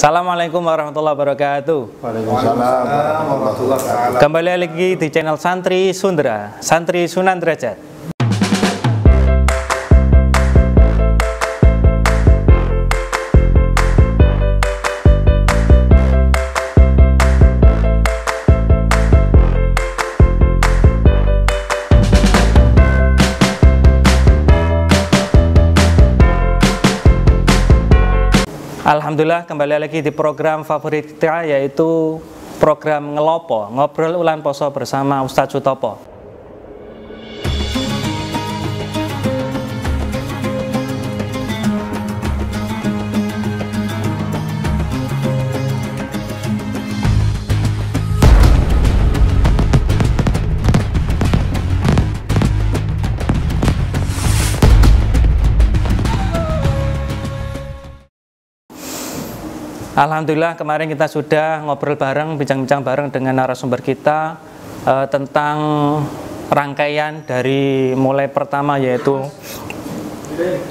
Assalamualaikum warahmatullahi wabarakatuh. Waalaikumsalam warahmatullahi wabarakatuh. Kembali lagi di channel Santri Sundra, Santri Sunan Derajat. Alhamdulillah, kembali lagi di program favorit kita, yaitu program Ngelopo, Ngobrol Ulan Poso bersama Ustadz Sutopo. Alhamdulillah, kemarin kita sudah ngobrol bareng, bincang-bincang bareng dengan narasumber kita tentang rangkaian dari mulai pertama, yaitu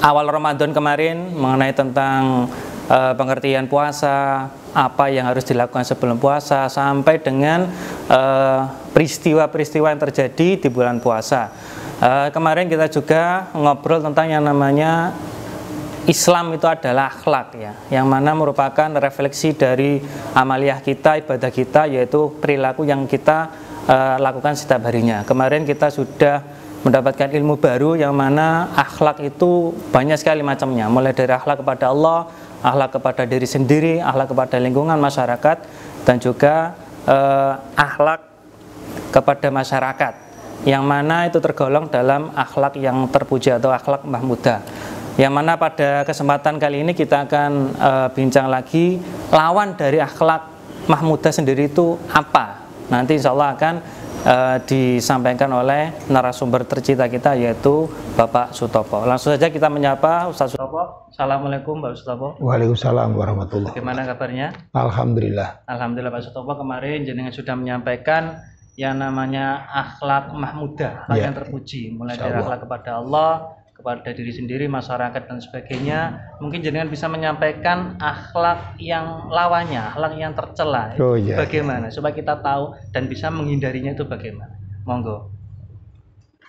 awal Ramadan kemarin, mengenai tentang pengertian puasa, apa yang harus dilakukan sebelum puasa, sampai dengan peristiwa-peristiwa yang terjadi di bulan puasa. Kemarin kita juga ngobrol tentang yang namanya Islam itu adalah akhlak, ya, yang mana merupakan refleksi dari amaliyah kita, ibadah kita, yaitu perilaku yang kita lakukan setiap harinya. Kemarin kita sudah mendapatkan ilmu baru, yang mana akhlak itu banyak sekali macamnya, mulai dari akhlak kepada Allah, akhlak kepada diri sendiri, akhlak kepada lingkungan masyarakat, dan juga akhlak kepada masyarakat, yang mana itu tergolong dalam akhlak yang terpuji atau akhlak mahmudah. Yang mana pada kesempatan kali ini kita akan bincang lagi lawan dari akhlak mahmudah sendiri itu apa. Nanti insya Allah akan disampaikan oleh narasumber tercinta kita, yaitu Bapak Sutopo. Langsung saja kita menyapa Ustaz Sutopo. Assalamualaikum Pak Sutopo. Waalaikumsalam warahmatullahi wabarakatuh. Bagaimana kabarnya? Alhamdulillah. Alhamdulillah Pak Sutopo, kemarin jenengan sudah menyampaikan yang namanya akhlak mahmudah, akhlak yang terpuji, mulai dari akhlak kepada Allah, kepada diri sendiri, masyarakat, dan sebagainya. Mungkin jenengan bisa menyampaikan akhlak yang lawannya, akhlak yang tercela, bagaimana supaya kita tahu dan bisa menghindarinya itu bagaimana. Monggo.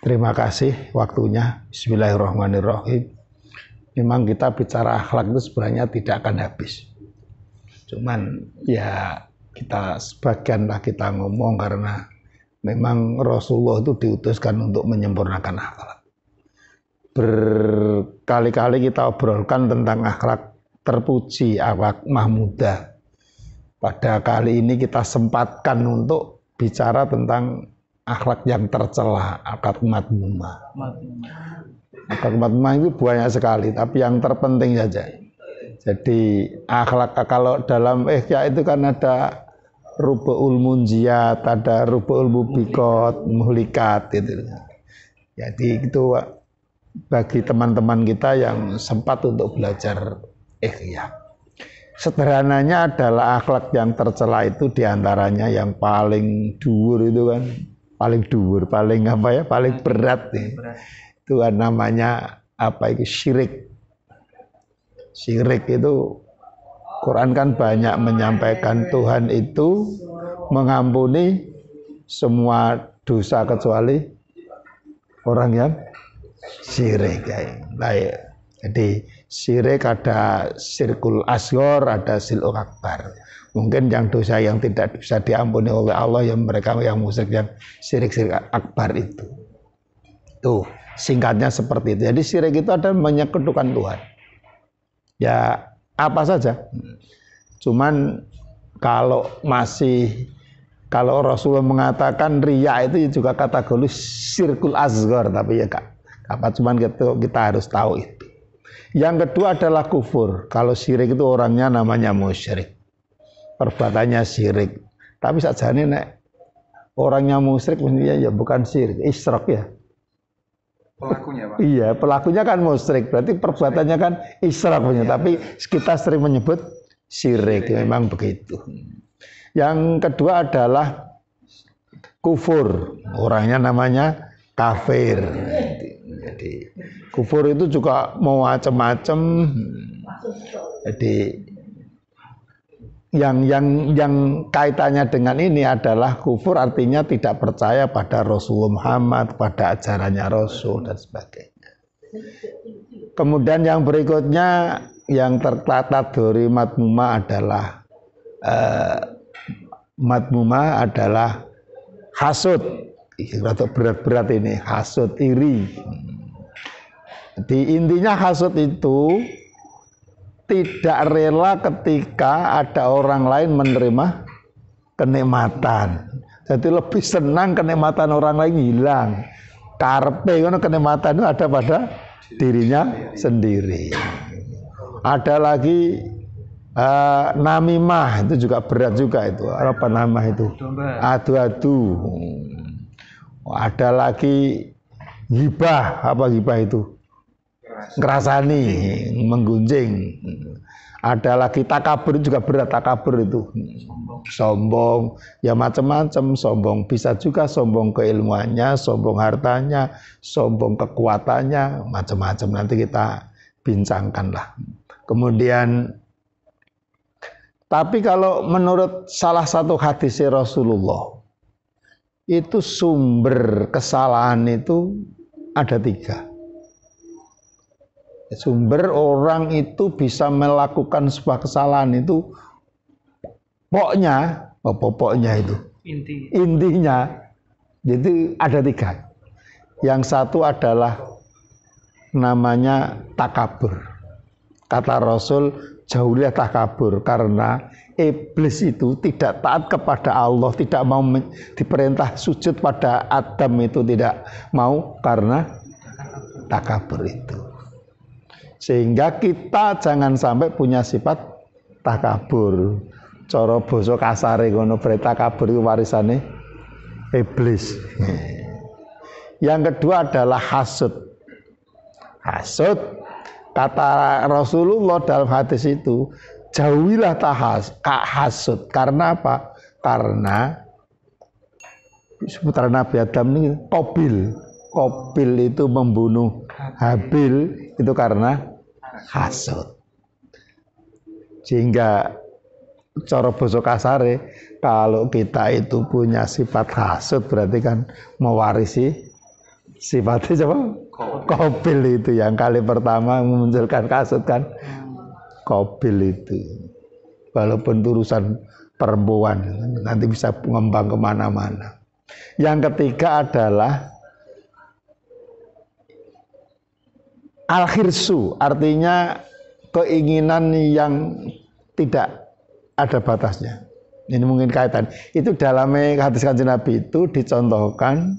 Terima kasih waktunya. Bismillahirrahmanirrahim. Memang kita bicara akhlak itu sebenarnya tidak akan habis. Cuman ya kita sebagian lah kita ngomong, karena memang Rasulullah itu diutuskan untuk menyempurnakan akhlak. Berkali-kali kita obrolkan tentang akhlak terpuji, akhlak mahmudah. Pada kali ini kita sempatkan untuk bicara tentang akhlak yang tercela, akhlak madmumah. Akhlak madmumah itu banyak sekali, tapi yang terpenting saja. Jadi akhlak, kalau dalam ihya itu kan ada rubu'ul munjiyat, ada rubu'ul mubikot, muhlikat gitu. Jadi itu bagi teman-teman kita yang sempat untuk belajar ihya. Sederhananya adalah akhlak yang tercela itu diantaranya yang paling dhuwur itu kan, paling dhuwur, paling apa ya, paling berat nih. Itu kan namanya apa itu, syirik. Syirik itu Quran kan banyak menyampaikan Tuhan itu mengampuni semua dosa kecuali orang yang syirik. Jadi syirik ada syirkul asghar, ada syirkul akbar. Mungkin yang dosa yang tidak bisa diampuni oleh Allah, yang mereka yang musyrik, yang syirik akbar itu. Tuh, singkatnya seperti itu. Jadi syirik itu adalah menyekutukan Tuhan. Ya, apa saja. Cuman kalau Rasulullah mengatakan riya itu juga kategori syirkul asghar, tapi ya apa, cuman kita harus tahu itu. Yang kedua adalah kufur. Kalau syirik itu orangnya namanya musyrik, perbuatannya syirik. Tapi sajane nek orangnya musyrik ya bukan syirik, isyraq ya. Pelakunya, Pak. Iya, pelakunya kan musyrik, berarti perbuatannya kan isyraq punya. Tapi kita sering menyebut syirik, memang begitu. Yang kedua adalah kufur. Orangnya namanya kafir. Jadi kufur itu juga mau macam-macam. Jadi yang kaitannya dengan ini adalah kufur, artinya tidak percaya pada Rasulullah Muhammad, pada ajarannya Rasul dan sebagainya. Kemudian yang berikutnya yang terkategori madmumah adalah hasud. Atau berat-berat ini, hasud, iri. Jadi intinya hasud itu tidak rela ketika ada orang lain menerima kenikmatan. Jadi lebih senang kenikmatan orang lain hilang. Karpe karena kenikmatan itu ada pada dirinya sendiri. Ada lagi namimah, itu juga berat juga itu. Apa nama itu? Adu-adu. Ada lagi ghibah, apa ghibah itu? Ngerasani, menggunjing. Ada lagi takabur, juga berat takabur itu. Sombong, ya macam-macam. Sombong bisa juga sombong keilmuannya, sombong hartanya, sombong kekuatannya, macam-macam. Nanti kita bincangkan lah. Kemudian, tapi kalau menurut salah satu hadis Rasulullah, itu sumber kesalahan itu ada 3. Sumber orang itu bisa melakukan sebuah kesalahan itu pokoknya itu intinya jadi ada 3. Yang satu adalah namanya takabur. Kata Rasul, jauhilah takabur, karena iblis itu tidak taat kepada Allah, tidak mau diperintah sujud pada Adam, itu tidak mau karena takabur itu. Sehingga kita jangan sampai punya sifat takabur. Cara basa kasare ngono, takabur itu warisane iblis. Yang kedua adalah hasud. Hasud, kata Rasulullah dalam hadis itu, jauhilah hasud. Karena apa? Karena putra Nabi Adam ini Qabil itu membunuh Habil itu karena hasud. Sehingga cara basa kasare, kalau kita itu punya sifat hasud berarti kan mewarisi sifatnya siapa? Qabil itu yang kali pertama memunculkan hasud kan. Qabil itu. Walaupun urusan perempuan nanti bisa mengembang kemana-mana. Yang ketiga adalah al-khirsu, artinya keinginan yang tidak ada batasnya. Ini mungkin kaitan. Itu dalam hadis Kanjeng Nabi itu dicontohkan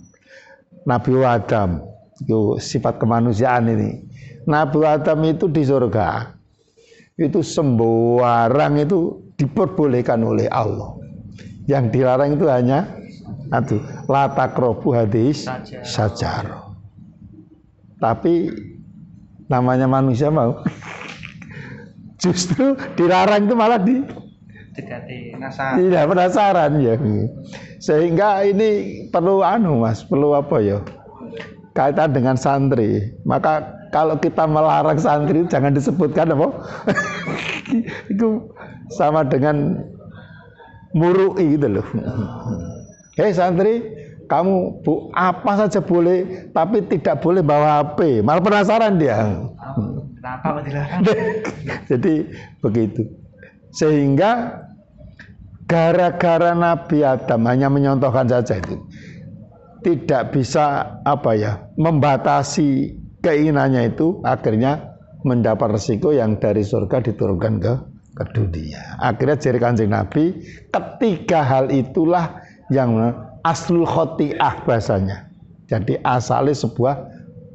Nabi Adam. Itu sifat kemanusiaan ini. Nabi Adam itu di surga. Itu sembarang itu diperbolehkan oleh Allah. Yang dilarang itu hanya la taqrabu hadis sajar. Tapi namanya manusia mau justru dilarang itu malah tidak penasaran ya. Sehingga ini perlu perlu apa ya, kaitan dengan santri. Maka kalau kita melarang santri jangan disebutkan apa itu sama dengan murui gitu loh. Hei santri, kamu apa saja boleh, tapi tidak boleh bawa HP. Malah penasaran dia. Kenapa dilarang? Jadi begitu. Sehingga gara-gara Nabi Adam hanya menyontohkan saja itu, tidak bisa membatasi keinginannya itu, akhirnya mendapat resiko yang dari surga diturunkan ke dunia. Akhirnya jadi Kanjeng Nabi, ketiga hal itulah yang aslul khoti'ah bahasanya. Jadi asalnya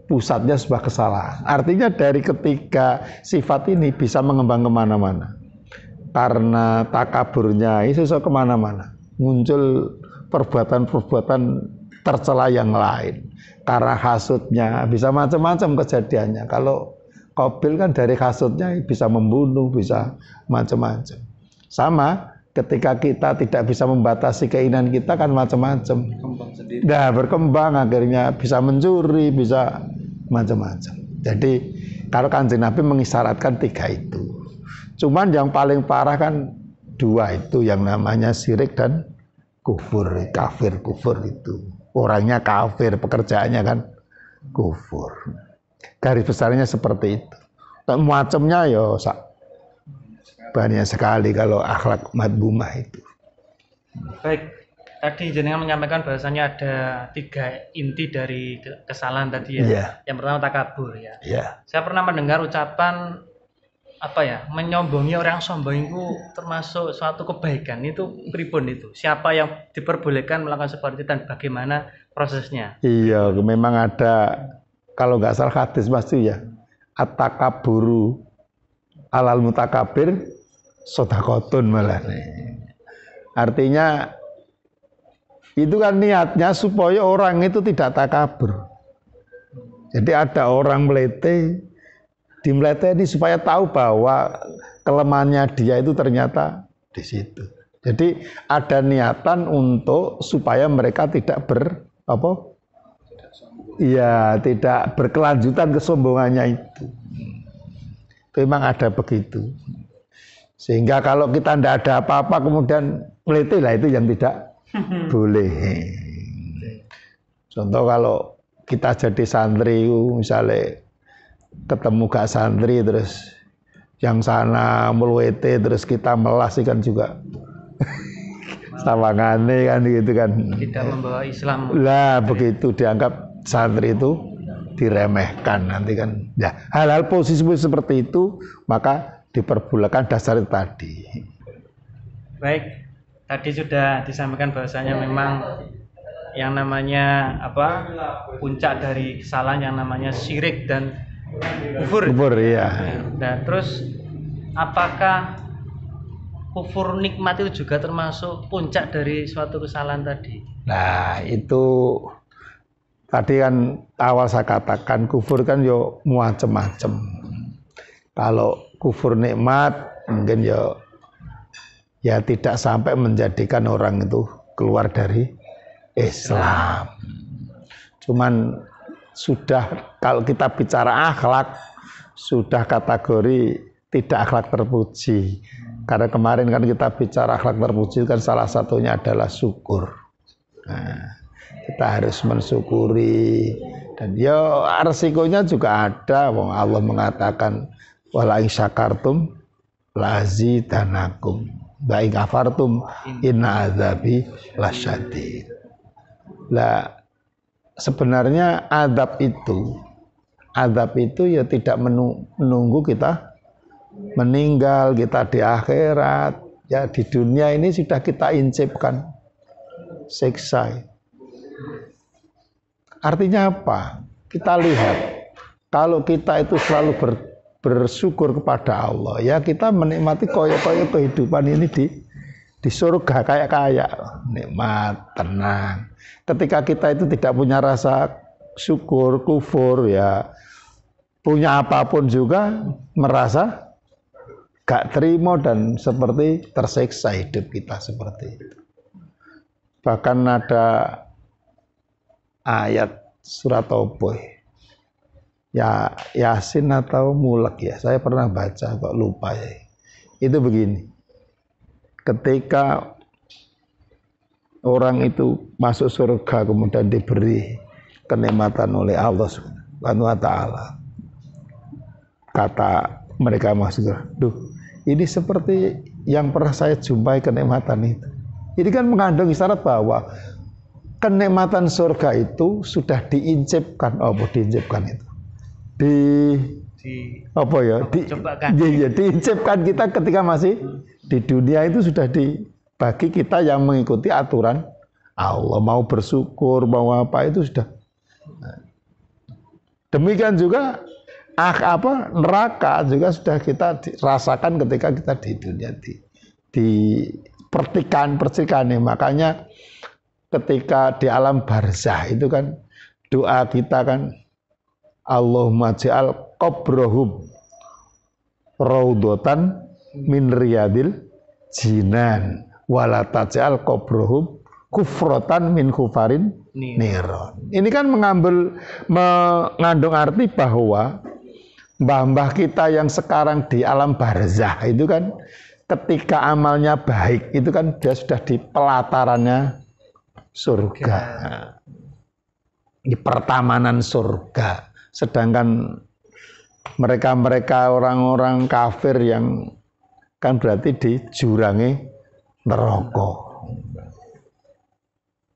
pusatnya sebuah kesalahan. Artinya dari ketiga sifat ini bisa mengembang kemana-mana. Karena takaburnya itu bisa kemana-mana. Muncul perbuatan-perbuatan tercela yang lain. Karena hasudnya bisa macam-macam kejadiannya. Kalau Qabil kan dari hasudnya bisa membunuh, bisa macam-macam. Sama ketika kita tidak bisa membatasi keinginan kita kan macam-macam. Nah, berkembang akhirnya bisa mencuri, bisa macam-macam. Jadi kalau Kanjeng Nabi mengisyaratkan 3 itu. Cuman yang paling parah kan dua itu yang namanya syirik dan kufur, kafir kufur itu. Orangnya kafir, pekerjaannya kan kufur. Garis besarnya seperti itu. Macamnya ya banyak sekali kalau akhlak madmumah itu. Baik, tadi jenengan menyampaikan bahwasanya ada 3 inti dari kesalahan tadi ya. Yeah. Yang pertama takabur ya. Yeah. Saya pernah mendengar ucapan menyombongi orang sombong itu termasuk suatu kebaikan. Itu pripun itu? Siapa yang diperbolehkan melakukan seperti itu dan bagaimana prosesnya? Iya, memang ada, kalau nggak salah hadis pasti ya, at-takaburu alal mutakabir sodakotun malah. Artinya itu kan niatnya supaya orang itu tidak takabur. Jadi ada orang melete, dimeleteni supaya tahu bahwa kelemahannya dia itu ternyata di situ. Jadi ada niatan untuk supaya mereka tidak tidak berkelanjutan kesombongannya itu. Memang ada begitu. Sehingga kalau kita tidak ada apa-apa kemudian melete lah, itu yang tidak boleh. Contoh kalau kita jadi santri misalnya ketemu gak santri terus yang sana melwete terus kita melas kan juga sawangane kan gitu kan. Tidak membawa Islam. Lah begitu dianggap santri itu diremehkan nanti kan. Ya, hal-hal posisi seperti itu maka diperbolehkan dasar itu tadi. Baik, tadi sudah disampaikan bahwasanya memang yang namanya puncak dari kesalahan yang namanya syirik dan kufur. Kufur ya. Nah, terus apakah kufur nikmat itu juga termasuk puncak dari suatu kesalahan tadi? Nah, itu tadi kan awal saya katakan kufur kan yo macam-macam. Kalau kufur nikmat mungkin ya tidak sampai menjadikan orang itu keluar dari Islam. Cuman sudah kalau kita bicara akhlak sudah kategori tidak akhlak terpuji. Karena kemarin kan kita bicara akhlak terpuji kan salah satunya adalah syukur. Nah, kita harus mensyukuri dan resikonya juga ada. Allah mengatakan wala in syakartum lazidanakum wa in kafartum inna azabi lasyadid. Lah sebenarnya adab itu ya tidak menunggu kita meninggal, kita di akhirat. Ya di dunia ini sudah kita incipkan siksa. Artinya apa? Kita lihat kalau kita itu selalu bersyukur kepada Allah, ya kita menikmati koyo-koyo kehidupan ini di surga kayak nikmat, tenang. Ketika kita itu tidak punya rasa syukur, kufur, ya punya apapun juga merasa gak terima dan seperti tersiksa hidup kita seperti itu. Bahkan ada ayat surat ya Yasin atau Mulk ya, saya pernah baca kok lupa ya. Itu begini, ketika orang itu masuk surga kemudian diberi kenikmatan oleh Allah Subhanahu wa taala, kata mereka masuk surga, duh ini seperti yang pernah saya jumpai kenikmatan itu. Ini kan mengandung isyarat bahwa kenikmatan surga itu sudah diincipkan diincipkan kita ketika masih di dunia. Itu sudah dibagi kita yang mengikuti aturan Allah, mau bersyukur mau apa itu sudah. Demikian juga neraka juga sudah kita rasakan ketika kita di dunia di percikan ini. Makanya ketika di alam barzah itu kan doa kita kan Allahumma ja'al qabrahum raudhatan min riyadil jinan wala taj'al qabrahum kufratan min kufarin niron. Ini kan mengandung arti bahwa mbah-mbah kita yang sekarang di alam barzah itu kan ketika amalnya baik itu kan dia sudah di pelatarannya surga, di pertamanan surga. Sedangkan mereka orang-orang kafir yang kan berarti di jurangi neraka.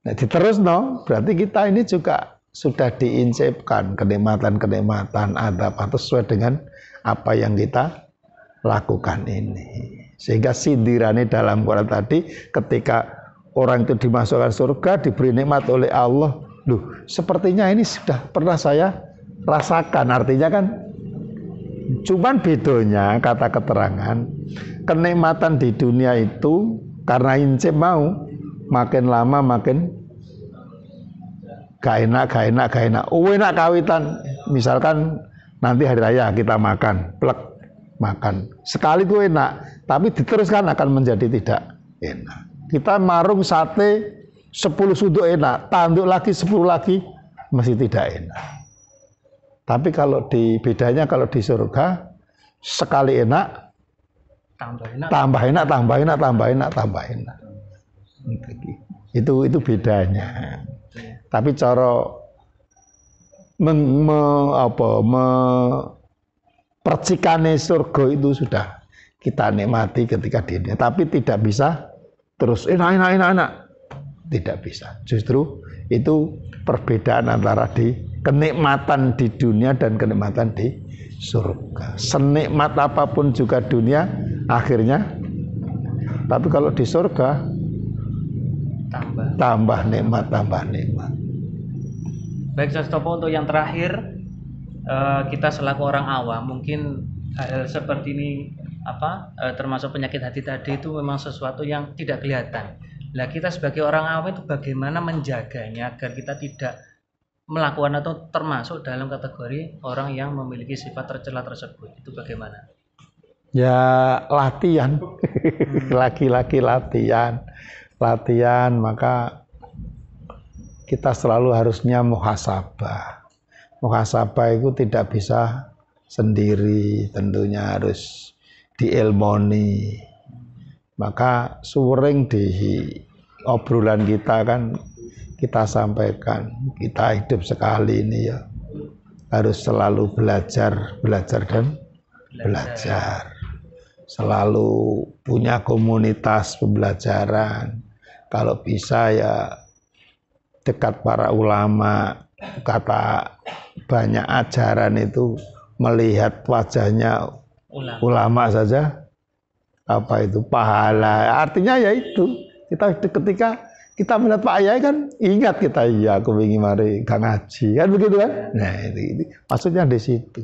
Nah, diterus berarti kita ini juga sudah diinsipkan kenikmatan-kenikmatan adab atau sesuai dengan apa yang kita lakukan ini. Sehingga sindirannya dalam Quran tadi, ketika orang itu dimasukkan surga, diberi nikmat oleh Allah, loh sepertinya ini sudah pernah saya rasakan. Artinya kan cuman bedonya kata keterangan, kenikmatan di dunia itu karena incip mau, makin lama makin gak enak. Enak kawitan. Misalkan nanti hari raya kita makan, plek makan. Sekali itu enak, tapi diteruskan akan menjadi tidak enak. Kita marung sate 10 suduk enak, tanduk lagi 10 lagi masih tidak enak. Tapi kalau bedanya kalau di surga sekali enak, tambah enak. Itu bedanya. Tapi cara percikane surga itu sudah kita nikmati ketika di dunia, tapi tidak bisa terus enak. Tidak bisa. Justru itu perbedaan antara di kenikmatan di dunia dan kenikmatan di surga. Senikmat apapun juga dunia akhirnya, tapi kalau di surga tambah nikmat. Baik, Ustaz Topo, untuk yang terakhir, kita selaku orang awam mungkin hal seperti ini termasuk penyakit hati tadi itu memang sesuatu yang tidak kelihatan. Nah, kita sebagai orang awam itu bagaimana menjaganya agar kita tidak melakukan atau termasuk dalam kategori orang yang memiliki sifat tercela tersebut? Itu bagaimana? Ya latihan. Laki-laki latihan, maka kita selalu harusnya muhasabah. Muhasabah itu tidak bisa sendiri, tentunya harus diilmoni. Maka sering di obrolan kita kan kita sampaikan, kita hidup sekali ini ya harus selalu belajar dan belajar. Selalu punya komunitas pembelajaran. Kalau bisa ya dekat para ulama. Kata banyak ajaran itu melihat wajahnya ulama saja itu pahala. Artinya ya itu kita ketika kita melihat Pak Yai kan ingat kita, iya aku ingin mari gak ngaji kan begitu kan. Nah itu maksudnya di situ.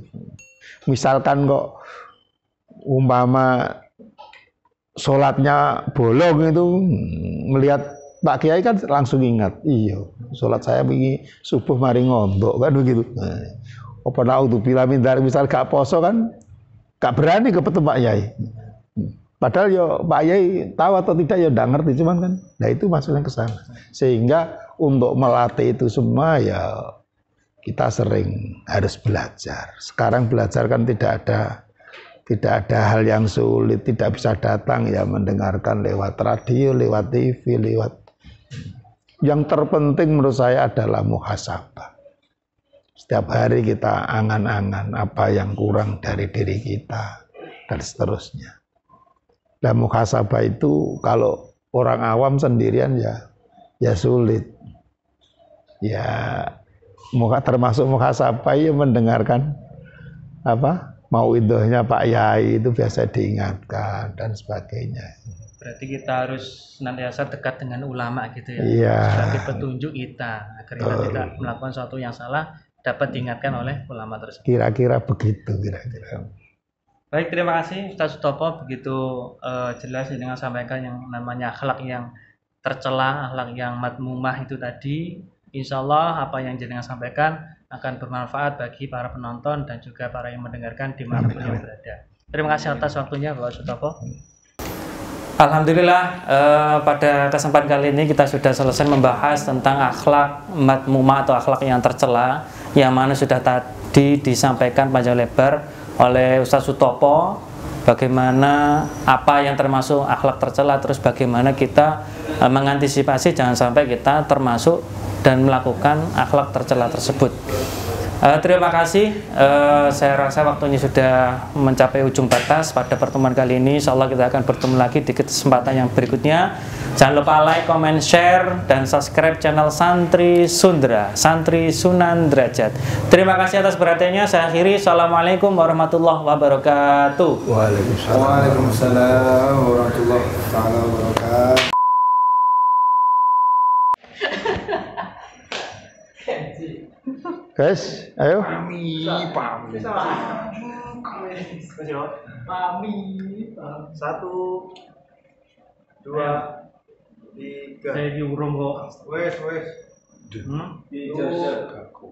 Misalkan kok umpama sholatnya bolong itu, melihat Pak Kiai kan langsung ingat, iya sholat saya begini subuh mari ngondok kan begitu. Apa naudzubillah min dzalik, misal gak poso kan gak berani ke ketemu Pak Yai. Padahal ya Pak Yai tahu atau tidak ya enggak ngerti, cuman kan nah itu maksudnya ke sana. Sehingga untuk melatih itu semua ya kita sering harus belajar. Sekarang belajar kan tidak ada hal yang sulit, tidak bisa datang ya mendengarkan lewat radio, lewat TV, lewat. Yang terpenting menurut saya adalah muhasabah. Setiap hari kita angan-angan apa yang kurang dari diri kita dan seterusnya. Dan muhasabah itu kalau orang awam sendirian ya sulit. Ya termasuk muhasabah ya mendengarkan mauidhahnya Pak Yai itu biasa diingatkan dan sebagainya. Berarti kita harus senantiasa dekat dengan ulama gitu ya. Iya. Sebagai petunjuk kita agar kita tidak melakukan sesuatu yang salah dapat diingatkan oleh ulama tersebut. Kira-kira begitu kira-kira. Baik, terima kasih Ustaz Sutopo, begitu jelas dengan sampaikan yang namanya akhlak yang tercela, akhlak yang madmumah itu tadi. Insya Allah apa yang jenengan sampaikan akan bermanfaat bagi para penonton dan juga para yang mendengarkan di mana pun yang berada. Terima kasih atas waktunya Bapak Sutopo. Alhamdulillah, pada kesempatan kali ini kita sudah selesai membahas tentang akhlak madmumah atau akhlak yang tercela, yang mana sudah tadi disampaikan panjang lebar oleh Ustaz Sutopo bagaimana apa yang termasuk akhlak tercela, terus bagaimana kita mengantisipasi jangan sampai kita termasuk dan melakukan akhlak tercela tersebut. Terima kasih, saya rasa waktunya sudah mencapai ujung batas pada pertemuan kali ini. Insya Allah kita akan bertemu lagi di kesempatan yang berikutnya. Jangan lupa like, comment, share, dan subscribe channel Santri Sundra, Santri Sunan Derajat. Terima kasih atas perhatiannya. Saya akhiri. Assalamualaikum warahmatullahi wabarakatuh. Waalaikumsalam warahmatullahi wabarakatuh. Guys, ayo. Satu, dua, tiga. Saya diurung kok. Wes.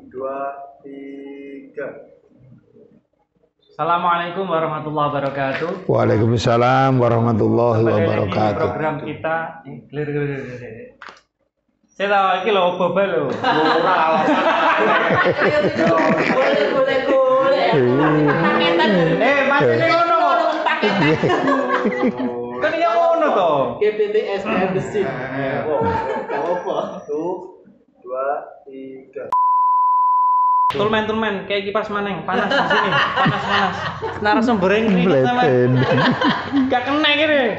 Dua, tiga. Assalamualaikum warahmatullahi wabarakatuh. Waalaikumsalam warahmatullahi Kembali lagi di wabarakatuh. program kita. Saya tahu iki lho bobal lho. Masih ngono kok. Kan ya ngono to. GPTS Besi. Apa? Satu, dua, tiga. Tulmen kayak kipas maneng, panas di sini, panas. Narasumber ini Mleten. gak kena gini.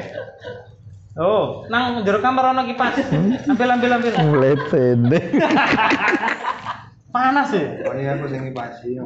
Oh, nang jero kamar ono kipas. Ambil. Mleten. Panas ya. Oh iya, aku sing ngipasi.